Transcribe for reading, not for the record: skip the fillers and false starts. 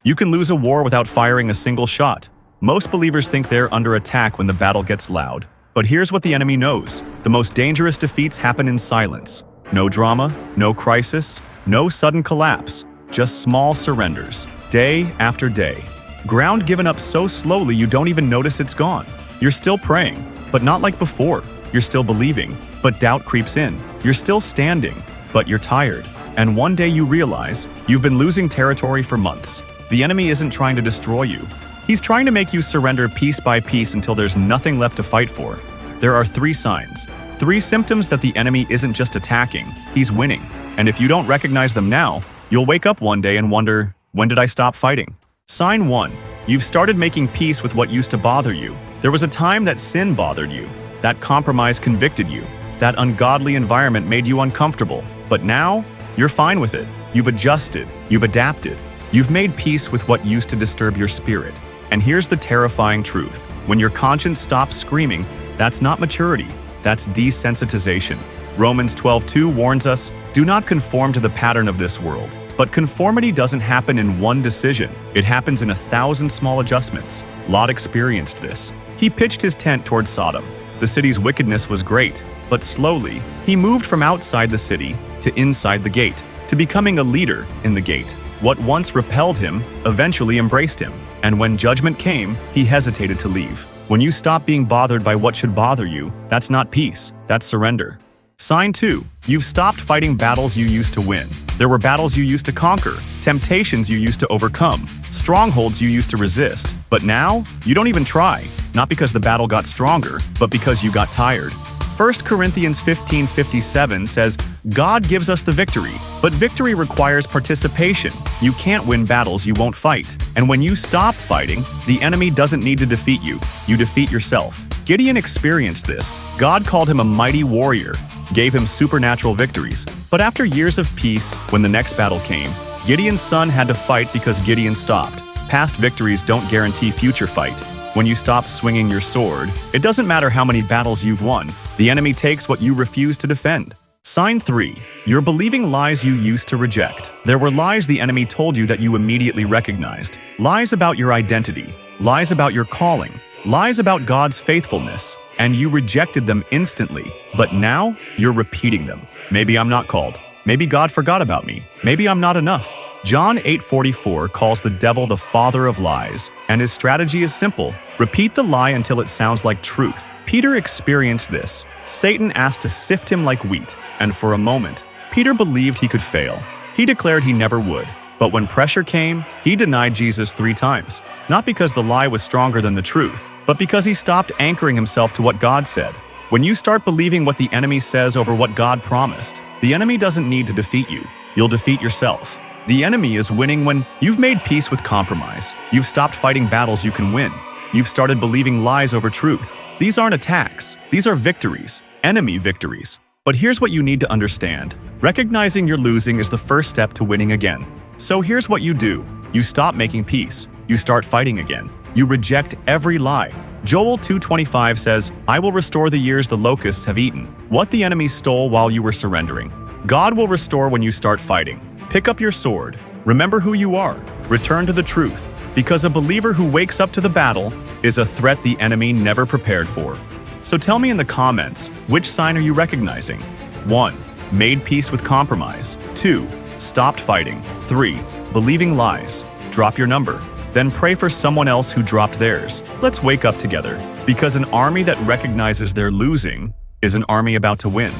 You can lose a war without firing a single shot. Most believers think they're under attack when the battle gets loud. But here's what the enemy knows. The most dangerous defeats happen in silence. No drama, no crisis, no sudden collapse. Just small surrenders, day after day. Ground given up so slowly you don't even notice it's gone. You're still praying, but not like before. You're still believing, but doubt creeps in. You're still standing, but you're tired. And one day you realize you've been losing territory for months. The enemy isn't trying to destroy you. He's trying to make you surrender piece by piece until there's nothing left to fight for. There are 3 signs, 3 symptoms that the enemy isn't just attacking, he's winning. And if you don't recognize them now, you'll wake up one day and wonder, when did I stop fighting? Sign 1. You've started making peace with what used to bother you. There was a time that sin bothered you, that compromise convicted you, that ungodly environment made you uncomfortable. But now, you're fine with it. You've adjusted, you've adapted. You've made peace with what used to disturb your spirit. And here's the terrifying truth. When your conscience stops screaming, that's not maturity, that's desensitization. Romans 12:2 warns us, do not conform to the pattern of this world. But conformity doesn't happen in one decision. It happens in 1,000 small adjustments. Lot experienced this. He pitched his tent toward Sodom. The city's wickedness was great, but slowly, he moved from outside the city to inside the gate, to becoming a leader in the gate. What once repelled him eventually embraced him. And when judgment came, he hesitated to leave. When you stop being bothered by what should bother you, that's not peace, that's surrender. Sign 2. You've stopped fighting battles you used to win. There were battles you used to conquer, temptations you used to overcome, strongholds you used to resist. But now, you don't even try. Not because the battle got stronger, but because you got tired. 1 Corinthians 15:57 says, God gives us the victory, but victory requires participation. You can't win battles you won't fight. And when you stop fighting, the enemy doesn't need to defeat you. You defeat yourself. Gideon experienced this. God called him a mighty warrior, gave him supernatural victories. But after years of peace, when the next battle came, Gideon's son had to fight because Gideon stopped. Past victories don't guarantee future fight. When you stop swinging your sword, it doesn't matter how many battles you've won. The enemy takes what you refuse to defend. Sign 3. You're believing lies you used to reject. There were lies the enemy told you that you immediately recognized. Lies about your identity, lies about your calling, lies about God's faithfulness, and you rejected them instantly. But now, you're repeating them. Maybe I'm not called. Maybe God forgot about me. Maybe I'm not enough. John 8:44 calls the devil the father of lies, and his strategy is simple. Repeat the lie until it sounds like truth. Peter experienced this. Satan asked to sift him like wheat, and for a moment, Peter believed he could fail. He declared he never would. But when pressure came, he denied Jesus 3 times. Not because the lie was stronger than the truth, but because he stopped anchoring himself to what God said. When you start believing what the enemy says over what God promised, the enemy doesn't need to defeat you. You'll defeat yourself. The enemy is winning when you've made peace with compromise. You've stopped fighting battles you can win. You've started believing lies over truth. These aren't attacks. These are victories. Enemy victories. But here's what you need to understand. Recognizing you're losing is the first step to winning again. So here's what you do. You stop making peace. You start fighting again. You reject every lie. Joel 2:25 says, I will restore the years the locusts have eaten, what the enemy stole while you were surrendering. God will restore when you start fighting. Pick up your sword. Remember who you are. Return to the truth. Because a believer who wakes up to the battle is a threat the enemy never prepared for. So tell me in the comments, which sign are you recognizing? 1. Made peace with compromise. 2. Stopped fighting. 3. Believing lies. Drop your number. Then pray for someone else who dropped theirs. Let's wake up together. Because an army that recognizes they're losing is an army about to win.